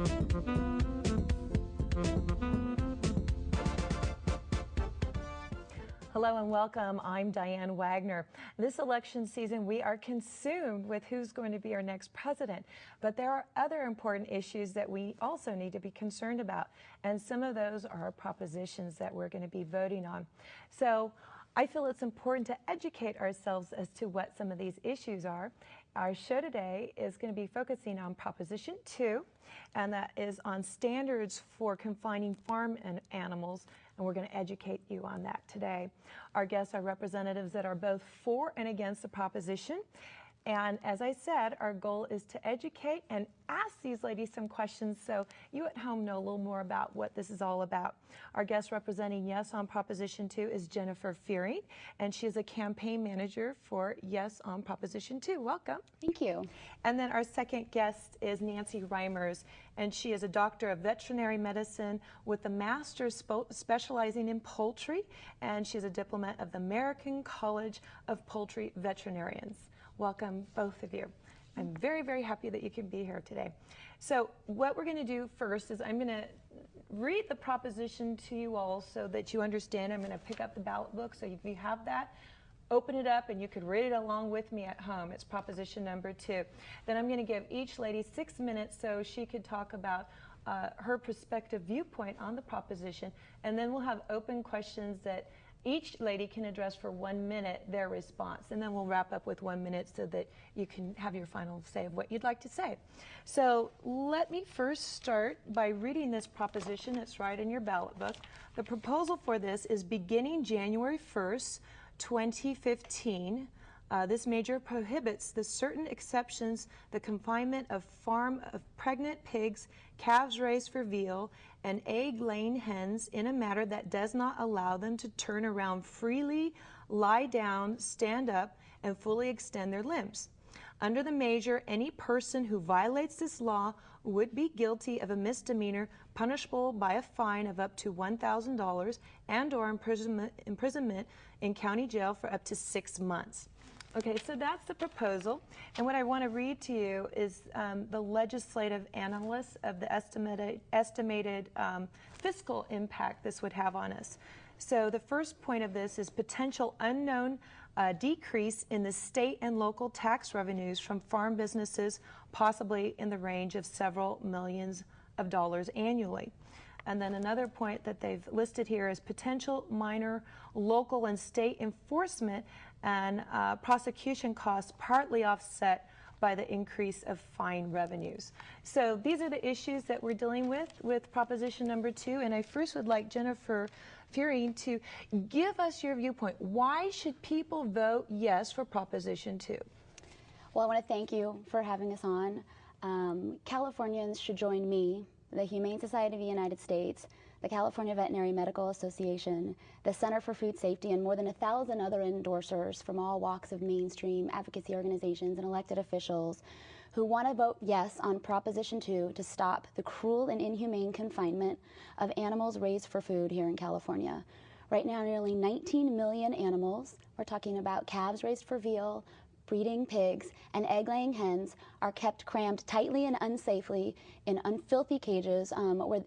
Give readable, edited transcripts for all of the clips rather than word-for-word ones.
Hello and welcome. I'm Diane Wagner. This election season, we are consumed with who's going to be our next president. But there are other important issues that we also need to be concerned about. And some of those are propositions that we're going to be voting on. So I feel it's important to educate ourselves as to what some of these issues are. Our show today is going to be focusing on Proposition 2, and that is on standards for confining farm animals, and we're going to educate you on that today. Our guests are representatives that are both for and against the proposition. And as I said, our goal is to educate and ask these ladies some questions so you at home know a little more about what this is all about. Our guest representing Yes on Proposition 2 is Jennifer Fearing, and she is a campaign manager for Yes on Proposition 2. Welcome. Thank you. And then our second guest is Nancy Reimers, and she is a doctor of veterinary medicine with a master's specializing in poultry, and she's a diplomat of the American College of Poultry Veterinarians. Welcome, both of you. I'm very, very happy that you can be here today. So what we're going to do first is I'm going to read the proposition to you all so that you understand. I'm going to pick up the ballot book, so if you have that, open it up and you could read it along with me at home. It's proposition number 2. Then I'm going to give each lady 6 minutes so she could talk about her perspective viewpoint on the proposition, and then we'll have open questions that each lady can address for 1 minute their response, and then we'll wrap up with 1 minute so that you can have your final say of what you'd like to say. So let me first start by reading this proposition. It's right in your ballot book. The proposal for this is beginning January 1st, 2015. This measure prohibits the certain exceptions, the confinement of pregnant pigs, calves raised for veal, and egg-laying hens in a manner that does not allow them to turn around freely, lie down, stand up, and fully extend their limbs. Under the measure, any person who violates this law would be guilty of a misdemeanor punishable by a fine of up to $1,000 and/or imprisonment in county jail for up to 6 months. Okay, so that's the proposal, and what I want to read to you is the legislative analysis of the estimated fiscal impact this would have on us. So the first point of this is potential unknown decrease in the state and local tax revenues from farm businesses, possibly in the range of several millions of dollars annually. And then another point that they've listed here is potential minor local and state enforcement and prosecution costs partly offset by the increase of fine revenues. So these are the issues that we're dealing with proposition number 2, and I first would like Jennifer Fearing to give us your viewpoint. Why should people vote yes for proposition 2? Well, I want to thank you for having us on. Californians should join me, the Humane Society of the United States, the California Veterinary Medical Association, the Center for Food Safety, and more than 1,000 other endorsers from all walks of mainstream advocacy organizations and elected officials who want to vote yes on Proposition 2 to stop the cruel and inhumane confinement of animals raised for food here in California. Right now, nearly 19 million animals, we're talking about calves raised for veal, breeding pigs, and egg-laying hens, are kept crammed tightly and unsafely in unfilthy cages where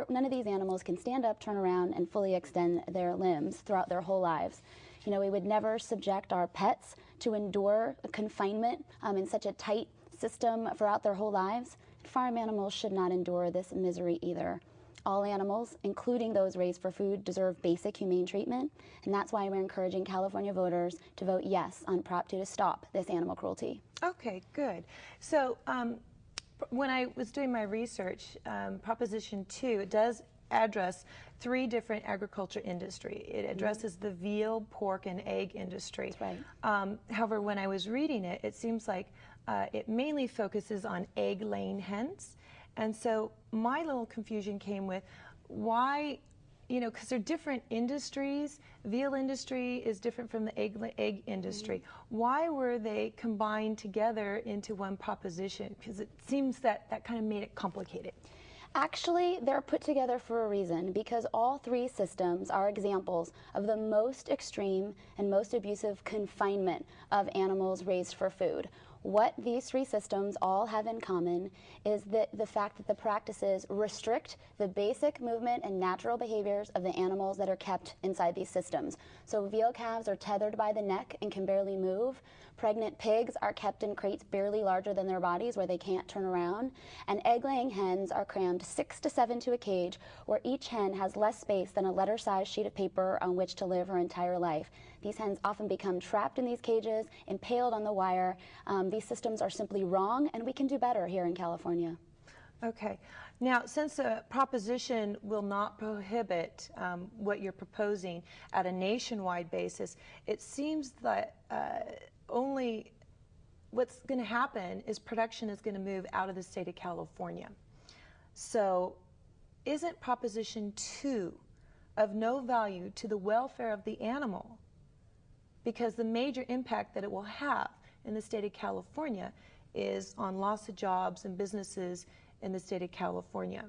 none of these animals can stand up, turn around, and fully extend their limbs throughout their whole lives. You know, we would never subject our pets to endure confinement in such a tight system throughout their whole lives. Farm animals should not endure this misery either. All animals, including those raised for food, deserve basic humane treatment, and that's why we're encouraging California voters to vote yes on Prop 2 to stop this animal cruelty. Okay, good. So when I was doing my research, Proposition 2, it does address 3 different agriculture industry. It addresses the veal, pork, and egg industry. That's right. However, when I was reading it, it seems like it mainly focuses on egg-laying hens. And so my little confusion came with why, you know, because they're different industries. Veal industry is different from the egg industry. Why were they combined together into one proposition? Because it seems that that kind of made it complicated. Actually, they're put together for a reason, because all 3 systems are examples of the most extreme and most abusive confinement of animals raised for food. What these three systems all have in common is that the fact that the practices restrict the basic movement and natural behaviors of the animals that are kept inside these systems. So veal calves are tethered by the neck and can barely move. Pregnant pigs are kept in crates barely larger than their bodies where they can't turn around. And egg-laying hens are crammed 6 to 7 to a cage where each hen has less space than a letter-sized sheet of paper on which to live her entire life. These hens often become trapped in these cages, impaled on the wire. These systems are simply wrong, and we can do better here in California. Okay. Now, since the proposition will not prohibit what you're proposing at a nationwide basis, it seems that only what's going to happen is production is going to move out of the state of California. So isn't Proposition 2 of no value to the welfare of the animal? Because the major impact that it will have in the state of California is on loss of jobs and businesses in the state of California.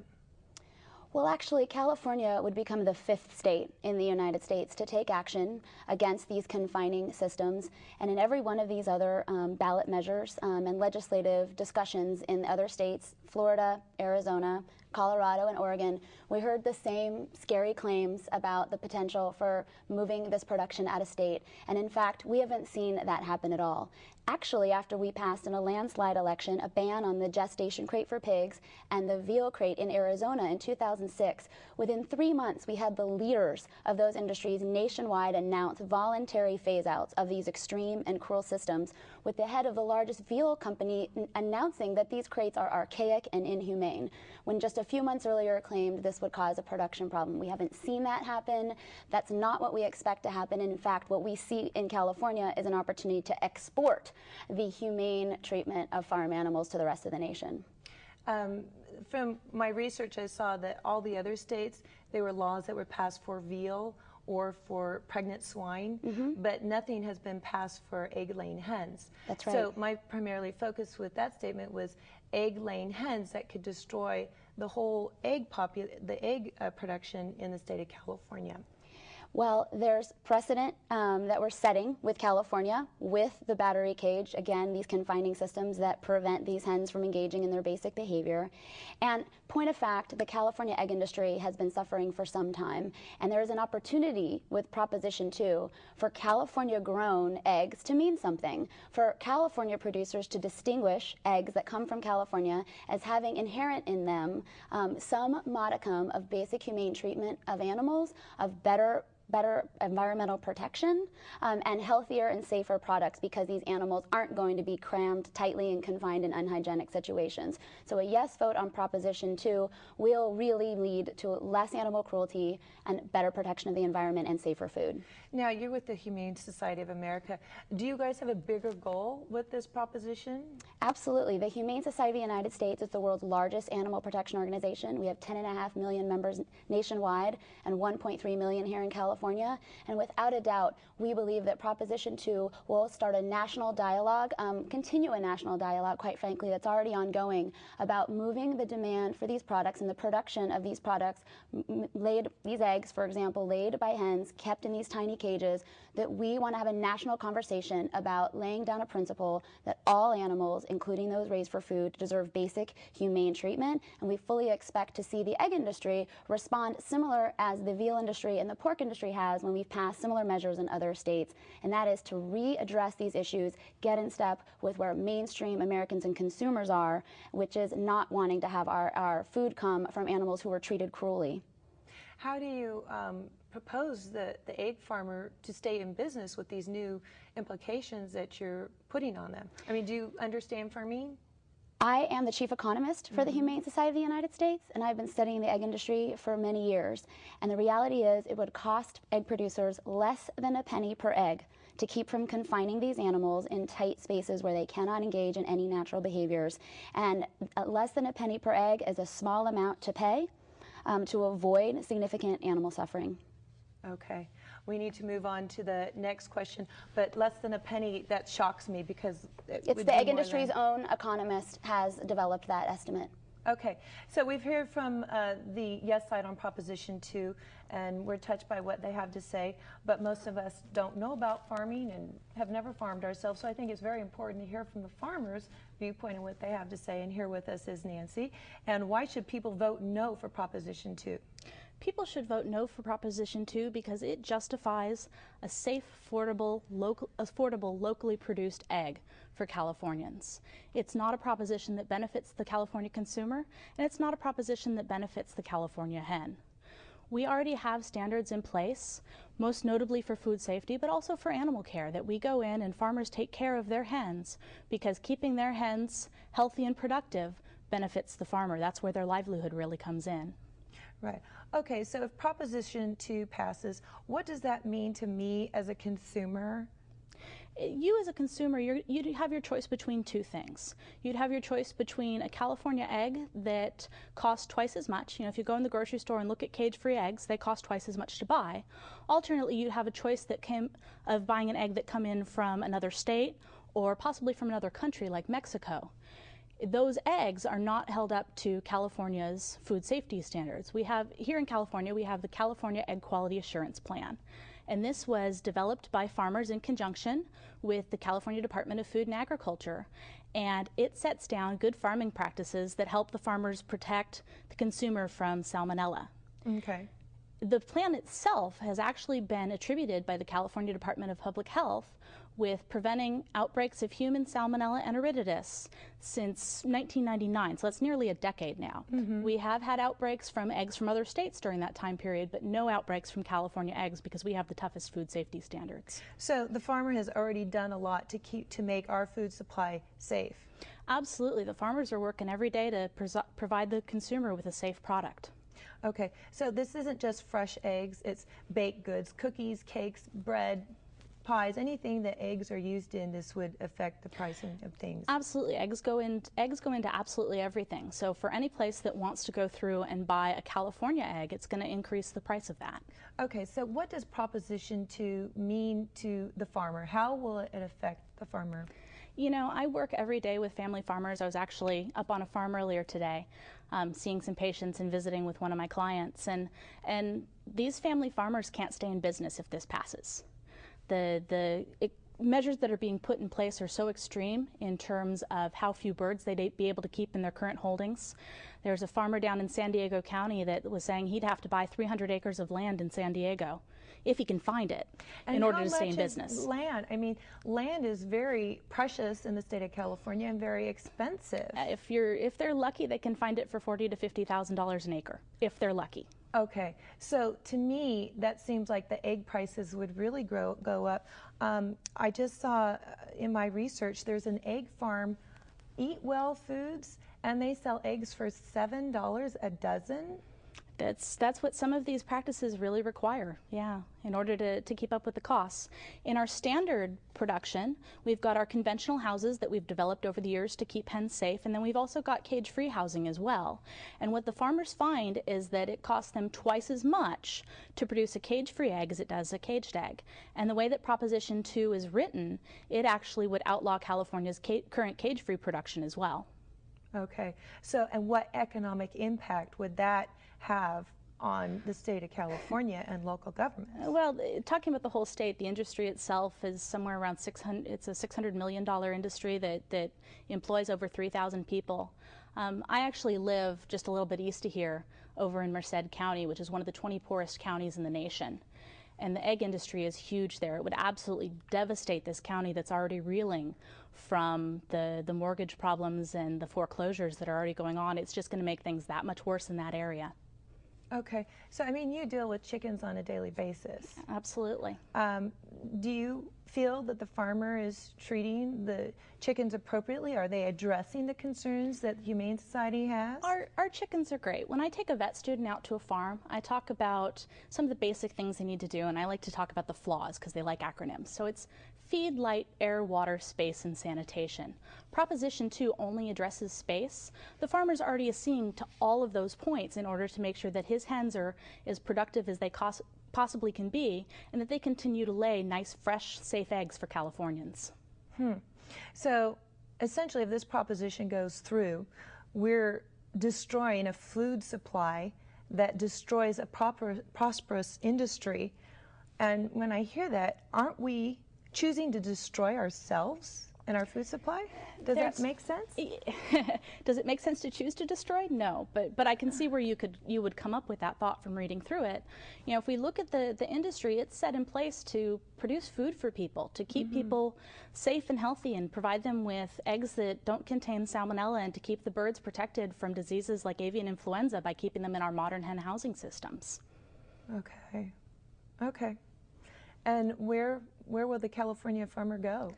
Well, actually, California would become the 5th state in the United States to take action against these confining systems. And in every one of these other ballot measures and legislative discussions in other states, Florida, Arizona, Colorado, and Oregon, we heard the same scary claims about the potential for moving this production out of state. And in fact, we haven't seen that happen at all. Actually, after we passed in a landslide election a ban on the gestation crate for pigs and the veal crate in Arizona in 2006, within 3 months we had the leaders of those industries nationwide announce voluntary phase-outs of these extreme and cruel systems, with the head of the largest veal company announcing that these crates are archaic and inhumane, when just a few months earlier claimed this would cause a production problem. We haven't seen that happen. That's not what we expect to happen. In fact, what we see in California is an opportunity to export the humane treatment of farm animals to the rest of the nation. From my research, I saw that all the other states, there were laws that were passed for veal or for pregnant swine, but nothing has been passed for egg-laying hens. That's right. So my primarily focus with that statement was egg-laying hens that could destroy the whole egg production in the state of California. Well, there's precedent that we're setting with California with the battery cage. Again, these confining systems that prevent these hens from engaging in their basic behavior. And point of fact, the California egg industry has been suffering for some time. And there is an opportunity with Proposition 2 for California-grown eggs to mean something. For California producers to distinguish eggs that come from California as having inherent in them some modicum of basic humane treatment of animals, of better environmental protection, and healthier and safer products, because these animals aren't going to be crammed tightly and confined in unhygienic situations. So a yes vote on Proposition 2 will really lead to less animal cruelty and better protection of the environment and safer food. Now, you're with the Humane Society of America. Do you guys have a bigger goal with this proposition? Absolutely. The Humane Society of the United States is the world's largest animal protection organization. We have 10.5 million members nationwide and 1.3 million here in California. And without a doubt, we believe that Proposition 2 will start a national dialogue, continue a national dialogue, quite frankly, that's already ongoing, about moving the demand for these products and the production of these products, these eggs, for example, laid by hens, kept in these tiny cages, that we want to have a national conversation about laying down a principle that all animals, including those raised for food, deserve basic humane treatment. And we fully expect to see the egg industry respond similar as the veal industry and the pork industry has when we've passed similar measures in other states. And that is to readdress these issues, get in step with where mainstream Americans and consumers are, which is not wanting to have our food come from animals who were treated cruelly. How do you propose the egg farmer to stay in business with these new implications that you're putting on them? I mean, do you understand farming? I am the chief economist for the Humane Society of the United States, and I've been studying the egg industry for many years. And the reality is it would cost egg producers less than a penny per egg to keep from confining these animals in tight spaces where they cannot engage in any natural behaviors. And less than a penny per egg is a small amount to pay to avoid significant animal suffering. Okay. We need to move on to the next question, but less than a penny, that shocks me because it's the egg industry's own economist has developed that estimate. Okay, so we've heard from the yes side on Proposition 2, and we're touched by what they have to say, but most of us don't know about farming and have never farmed ourselves, so I think it's very important to hear from the farmers' viewpoint and what they have to say, and here with us is Nancy. And why should people vote no for Proposition 2? People should vote no for Proposition 2 because it justifies a safe, affordable, locally produced egg for Californians. It's not a proposition that benefits the California consumer, and it's not a proposition that benefits the California hen. We already have standards in place, most notably for food safety, but also for animal care, that we go in and farmers take care of their hens because keeping their hens healthy and productive benefits the farmer. That's where their livelihood really comes in. Right. Okay, so if Proposition 2 passes, what does that mean to me as a consumer? You as a consumer, you'd have your choice between two things. You'd have your choice between a California egg that costs twice as much. You know, if you go in the grocery store and look at cage-free eggs, they cost twice as much to buy. Alternately, you'd have a choice of buying an egg that come in from another state or possibly from another country like Mexico. Those eggs are not held up to California's food safety standards. Here in California, we have the California Egg Quality Assurance Plan. And this was developed by farmers in conjunction with the California Department of Food and Agriculture. And it sets down good farming practices that help the farmers protect the consumer from salmonella. Okay. The plan itself has actually been attributed by the California Department of Public Health with preventing outbreaks of human salmonella enteritidis since 1999, so that's nearly a decade now. We have had outbreaks from eggs from other states during that time period, but no outbreaks from California eggs because we have the toughest food safety standards. So the farmer has already done a lot to make our food supply safe. Absolutely. The farmers are working every day to provide the consumer with a safe product. Okay, so this isn't just fresh eggs, it's baked goods, cookies, cakes, bread, pies, anything that eggs are used in. This would affect the pricing of things. Absolutely. Eggs go into absolutely everything. So for any place that wants to go through and buy a California egg, it's going to increase the price of that. Okay, so what does Proposition 2 mean to the farmer? How will it affect the farmer? You know, I work every day with family farmers. I was actually up on a farm earlier today, seeing some patients and visiting with one of my clients. And these family farmers can't stay in business if this passes. The measures that are being put in place are so extreme in terms of how few birds they'd be able to keep in their current holdings. There's a farmer down in San Diego County that was saying he'd have to buy 300 acres of land in San Diego if he can find it in order to stay in business. Land? I mean, land is very precious in the state of California and very expensive. If they're lucky, they can find it for $40,000 to $50,000 an acre, if they're lucky. Okay, so to me, that seems like the egg prices would really go up. I just saw in my research there's an egg farm, Eat Well Foods, and they sell eggs for $7 a dozen. That's what some of these practices really require, yeah, in order to keep up with the costs. In our standard production, we've got our conventional houses that we've developed over the years to keep hens safe, and then we've also got cage-free housing as well. And what the farmers find is that it costs them twice as much to produce a cage-free egg as it does a caged egg. And the way that Proposition 2 is written, it actually would outlaw California's current cage-free production as well. Okay, so and what economic impact would that have on the state of California and local governments? Well, talking about the whole state, the industry itself is somewhere around it's a $600 million industry that employs over 3,000 people. I actually live just a little bit east of here over in Merced County, which is one of the 20 poorest counties in the nation. And the egg industry is huge there. It would absolutely devastate this county that's already reeling from the mortgage problems and the foreclosures that are already going on. It's just going to make things that much worse in that area. Okay, so I mean, you deal with chickens on a daily basis. Absolutely. Do you feel that the farmer is treating the chickens appropriately? Are they addressing the concerns that the Humane Society has? Our chickens are great. When I take a vet student out to a farm, I talk about some of the basic things they need to do, and I like to talk about the flaws because they like acronyms. So it's feed, light, air, water, space, and sanitation. Proposition 2 only addresses space. The farmer's already seeing to all of those points in order to make sure that his hens are as productive as they possibly can be, and that they continue to lay nice, fresh, safe eggs for Californians. So essentially, if this proposition goes through, we're destroying a food supply that destroys a prosperous industry. And when I hear that, aren't we choosing to destroy ourselves and our food supply? Does that make sense? Does it make sense to choose to destroy? No, but I can see where you would come up with that thought from reading through it. You know, if we look at the industry, it's set in place to produce food for people, to keep people safe and healthy and provide them with eggs that don't contain salmonella, and to keep the birds protected from diseases like avian influenza by keeping them in our modern hen housing systems. Okay. Okay. And where will the California farmer go?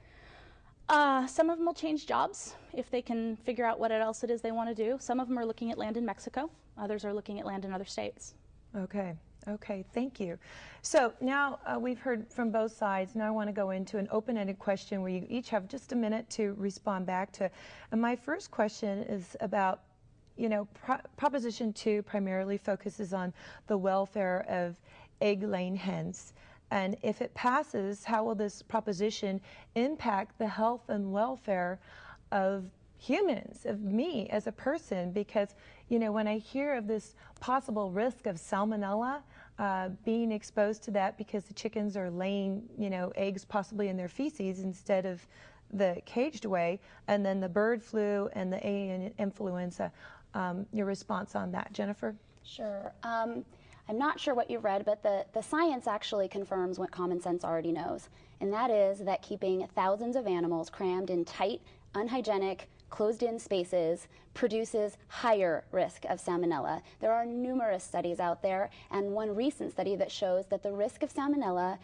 Some of them will change jobs if they can figure out what else it is they want to do. Some of them are looking at land in Mexico. Others are looking at land in other states. Okay. Okay. Thank you. So now we've heard from both sides. Now I want to go into an open-ended question where you each have just a minute to respond back to. And my first question is about, you know, Proposition 2 primarily focuses on the welfare of egg-laying hens. And if it passes, how will this proposition impact the health and welfare of humans, of me as a person? Because, you know, when I hear of this possible risk of salmonella, being exposed to that because the chickens are laying, you know, eggs possibly in their feces instead of the caged way, and then the bird flu and the avian influenza, your response on that, Jennifer? Sure. I'm not sure what you read, but the science actually confirms what common sense already knows, and that is that keeping thousands of animals crammed in tight, unhygienic, closed-in spaces produces higher risk of salmonella. There are numerous studies out there, and one recent study that shows that the risk of salmonella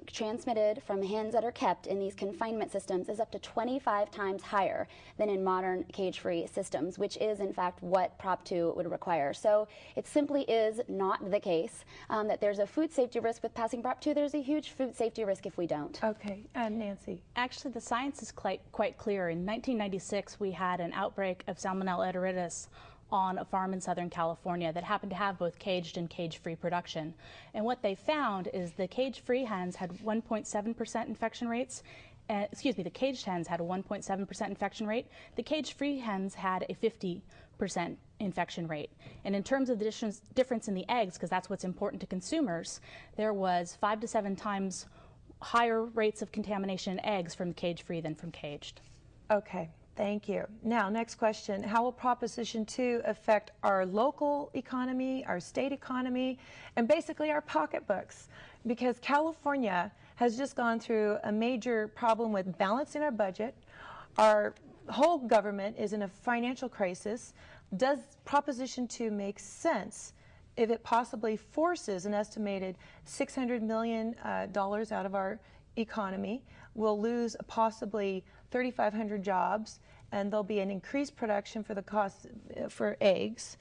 transmitted from hens that are kept in these confinement systems is up to 25 times higher than in modern cage-free systems, which is in fact what Prop 2 would require. So it simply is not the case that there's a food safety risk with passing Prop 2. There's a huge food safety risk if we don't. Okay, Nancy. Actually, the science is quite clear. In 1996, we had an outbreak of Salmonella enteritis on a farm in Southern California that happened to have both caged and cage-free production. And what they found is the cage-free hens had 1.7% infection rates. The caged hens had a 1.7% infection rate. The cage-free hens had a 50% infection rate. And in terms of the difference in the eggs, because that's what's important to consumers, there was 5 to 7 times higher rates of contamination in eggs from cage-free than from caged. Okay. Thank you. Now, next question. How will Proposition 2 affect our local economy, our state economy, and basically our pocketbooks? Because California has just gone through a major problem with balancing our budget. Our whole government is in a financial crisis. Does Proposition 2 make sense if it possibly forces an estimated $600 million out of our economy? We'll lose possibly 3,500 jobs, and there'll be an increased production for the cost for eggs.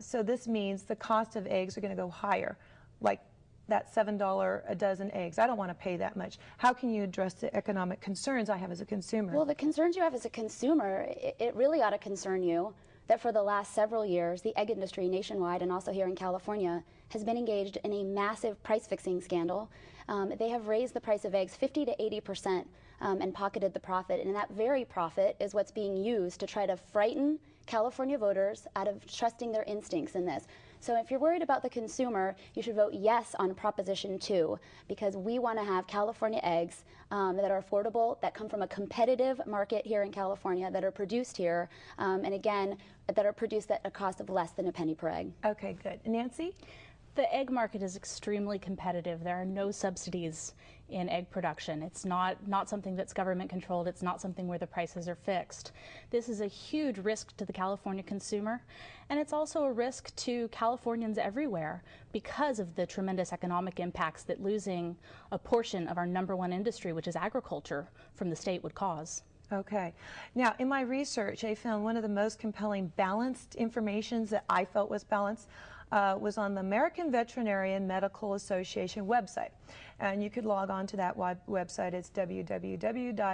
So this means the cost of eggs are going to go higher, like that $7 a dozen eggs. I don't want to pay that much. How can you address the economic concerns I have as a consumer? Well, the concerns you have as a consumer, it really ought to concern you that for the last several years, the egg industry nationwide and also here in California has been engaged in a massive price-fixing scandal. They have raised the price of eggs 50 to 80% and pocketed the profit, and that very profit is what's being used to try to frighten California voters out of trusting their instincts in this. So if you're worried about the consumer, you should vote yes on Proposition 2, because we want to have California eggs that are affordable, that come from a competitive market here in California, that are produced here, and again, that are produced at a cost of less than a penny per egg. Okay, good. Nancy? The egg market is extremely competitive. There are no subsidies in egg production. It's not something that's government controlled. It's not something where the prices are fixed. This is a huge risk to the California consumer, and it's also a risk to Californians everywhere because of the tremendous economic impacts that losing a portion of our #1 industry, which is agriculture, from the state would cause. Okay. Now, in my research, I found one of the most compelling balanced informations that I felt was balanced was on the American Veterinary Medical Association website. And you could log on to that website. It's www.avma.org.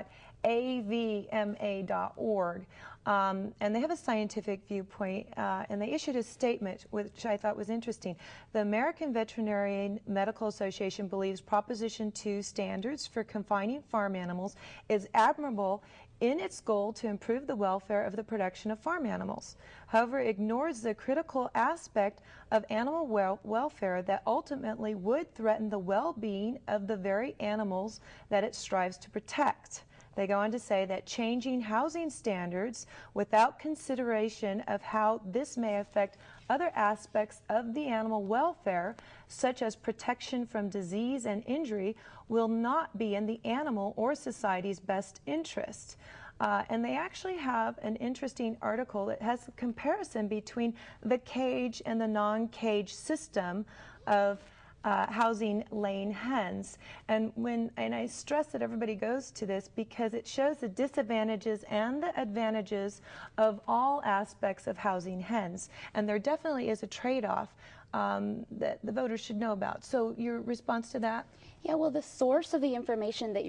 And they have a scientific viewpoint, and they issued a statement which I thought was interesting. The American Veterinary Medical Association believes Proposition 2 standards for confining farm animals is admirable in its goal to improve the welfare of the production of farm animals. However, it ignores the critical aspect of animal welfare that ultimately would threaten the well-being of the very animals that it strives to protect. They go on to say that changing housing standards without consideration of how this may affect other aspects of the animal welfare, such as protection from disease and injury, will not be in the animal or society's best interest. And they actually have an interesting article that has a comparison between the cage and the non-cage system of housing laying hens. And I stress that everybody goes to this because it shows the disadvantages and the advantages of all aspects of housing hens. And there definitely is a trade-off that the voters should know about. So your response to that? Yeah, well, the source of the information that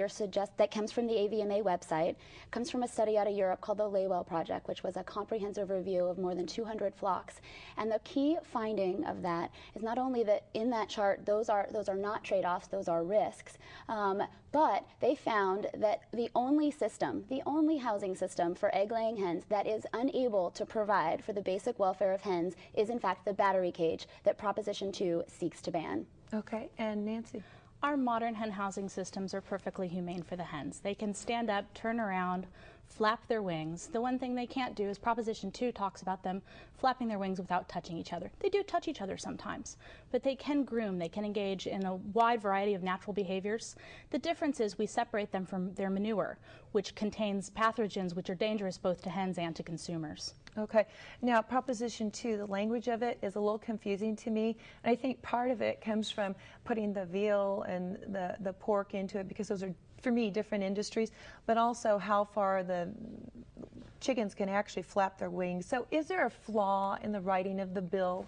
that comes from the AVMA website comes from a study out of Europe called the Laywell Project, which was a comprehensive review of more than 200 flocks. And the key finding of that is not only that in that chart those are not trade-offs, those are risks, but they found that the only housing system for egg-laying hens that is unable to provide for the basic welfare of hens is in fact the battery cage that Proposition 2 seeks to ban. Okay, and Nancy? Our modern hen housing systems are perfectly humane for the hens. They can stand up, turn around, flap their wings. The one thing they can't do is Proposition 2 talks about them flapping their wings without touching each other. They do touch each other sometimes, but they can groom, they can engage in a wide variety of natural behaviors. The difference is we separate them from their manure, which contains pathogens which are dangerous both to hens and to consumers. Okay. Now, Proposition 2, the language of it is a little confusing to me. And I think part of it comes from putting the veal and the pork into it because those are, for me, different industries, but also how far the chickens can actually flap their wings. So is there a flaw in the writing of the bill?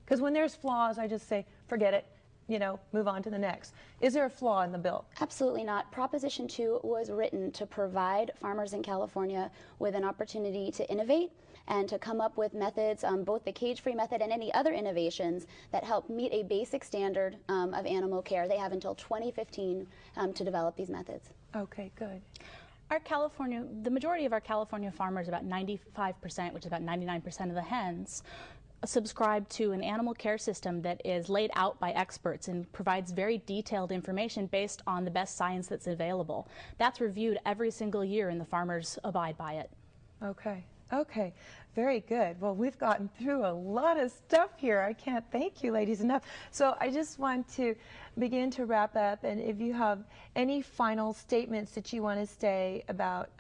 Because when there's flaws, I just say, forget it. You know, move on to the next. Is there a flaw in the bill? Absolutely not. Proposition 2 was written to provide farmers in California with an opportunity to innovate and to come up with methods, both the cage-free method and any other innovations that help meet a basic standard of animal care. They have until 2015 to develop these methods. Okay, good. The majority of our California farmers, about 95%, which is about 99% of the hens, subscribe to an animal care system that is laid out by experts and provides very detailed information based on the best science that's available. That's reviewed every single year and the farmers abide by it. Okay. Okay, very good. Well, we've gotten through a lot of stuff here. I can't thank you, ladies, enough. So I just want to begin to wrap up, and if you have any final statements that you want to say about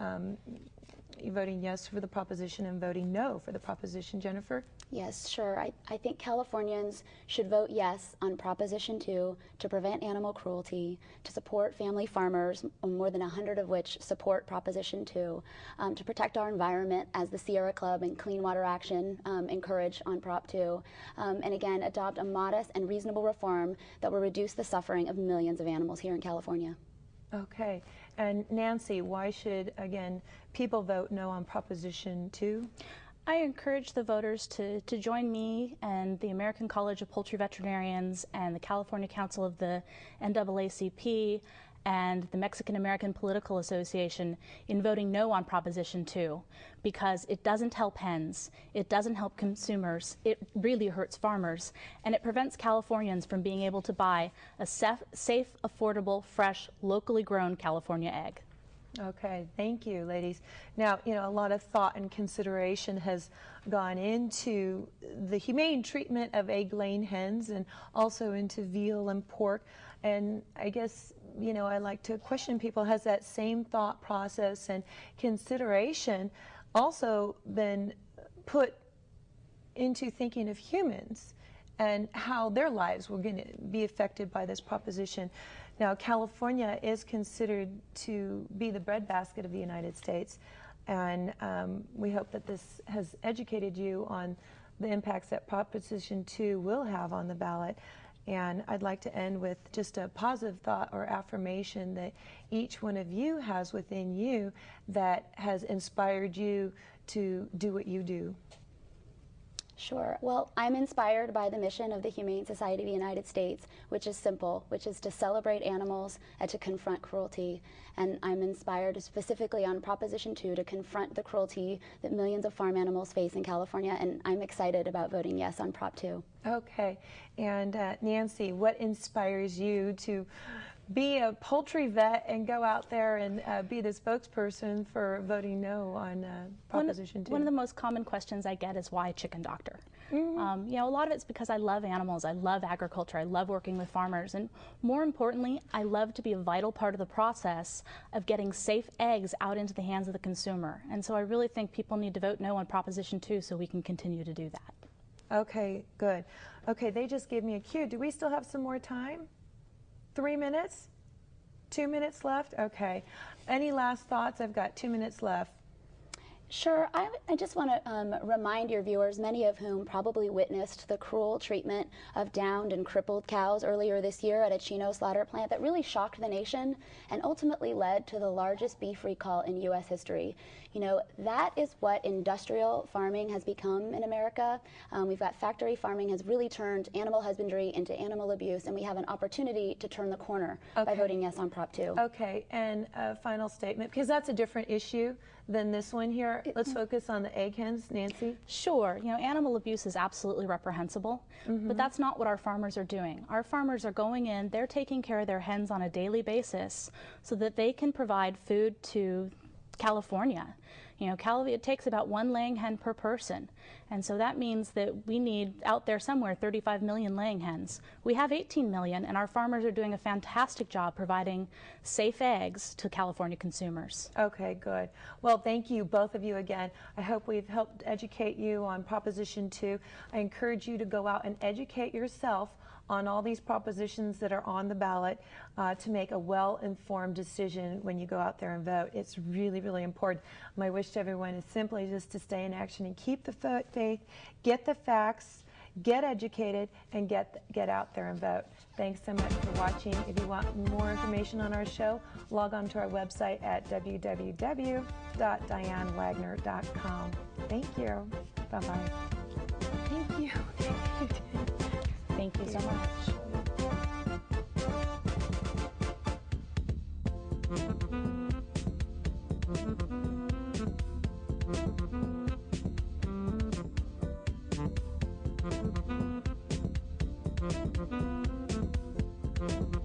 voting yes for the proposition and voting no for the proposition, Jennifer? Yes, sure. I think Californians should vote yes on Proposition 2 to prevent animal cruelty, to support family farmers, more than 100 of which support Proposition 2, to protect our environment as the Sierra Club and Clean Water Action encourage on Prop 2, and again, adopt a modest and reasonable reform that will reduce the suffering of millions of animals here in California. Okay. And Nancy, why should, again, people vote no on Proposition 2? I encourage the voters to join me and the American College of Poultry Veterinarians and the California Council of the NAACP and the Mexican American Political Association in voting no on Proposition 2 because it doesn't help hens, it doesn't help consumers, it really hurts farmers, and it prevents Californians from being able to buy a safe, affordable, fresh, locally grown California egg. Okay, thank you, ladies. Now, you know, a lot of thought and consideration has gone into the humane treatment of egg-laying hens and also into veal and pork. And I guess, you know, I like to question people, has that same thought process and consideration also been put into thinking of humans and how their lives were going to be affected by this proposition? Now, California is considered to be the breadbasket of the United States, and we hope that this has educated you on the impacts that Proposition 2 will have on the ballot. And I'd like to end with just a positive thought or affirmation that each one of you has within you that has inspired you to do what you do. Sure. Well, I'm inspired by the mission of the Humane Society of the United States, which is simple, which is to celebrate animals and to confront cruelty. And I'm inspired specifically on Proposition 2 to confront the cruelty that millions of farm animals face in California, and I'm excited about voting yes on Prop 2. Okay. And Nancy, what inspires you to be a poultry vet and go out there and be the spokesperson for voting no on Proposition 2? One of the most common questions I get is why chicken doctor? You know, a lot of it's because I love animals, I love agriculture, I love working with farmers, and more importantly, I love to be a vital part of the process of getting safe eggs out into the hands of the consumer. And so I really think people need to vote no on Proposition 2 so we can continue to do that. Okay, good. Okay, they just gave me a cue. Do we still have some more time? 3 minutes? 2 minutes left? Okay. Any last thoughts? I've got 2 minutes left. Sure. I just want to remind your viewers, many of whom probably witnessed the cruel treatment of downed and crippled cows earlier this year at a Chino slaughter plant that really shocked the nation and ultimately led to the largest beef recall in U.S. history. You know, that is what industrial farming has become in America. We've got factory farming has really turned animal husbandry into animal abuse, and we have an opportunity to turn the corner by voting yes on Prop 2. Okay, and a final statement, because that's a different issue than this one here. Let's focus on the egg hens. Nancy? Sure. You know, animal abuse is absolutely reprehensible, but that's not what our farmers are doing. Our farmers are going in, they're taking care of their hens on a daily basis so that they can provide food to California. You know, it takes about 1 laying hen per person, and so that means that we need out there somewhere 35 million laying hens. We have 18 million, and our farmers are doing a fantastic job providing safe eggs to California consumers. Okay, good. Well, thank you, both of you again. I hope we've helped educate you on Proposition 2. I encourage you to go out and educate yourself on all these propositions that are on the ballot to make a well-informed decision when you go out there and vote. It's really, really important. My wish to everyone is simply just to stay in action and keep the faith, get the facts, get educated, and get out there and vote. Thanks so much for watching. If you want more information on our show, log on to our website at www.dianewagner.com. Thank you. Bye-bye. Thank you. Thank you so much. Thank you.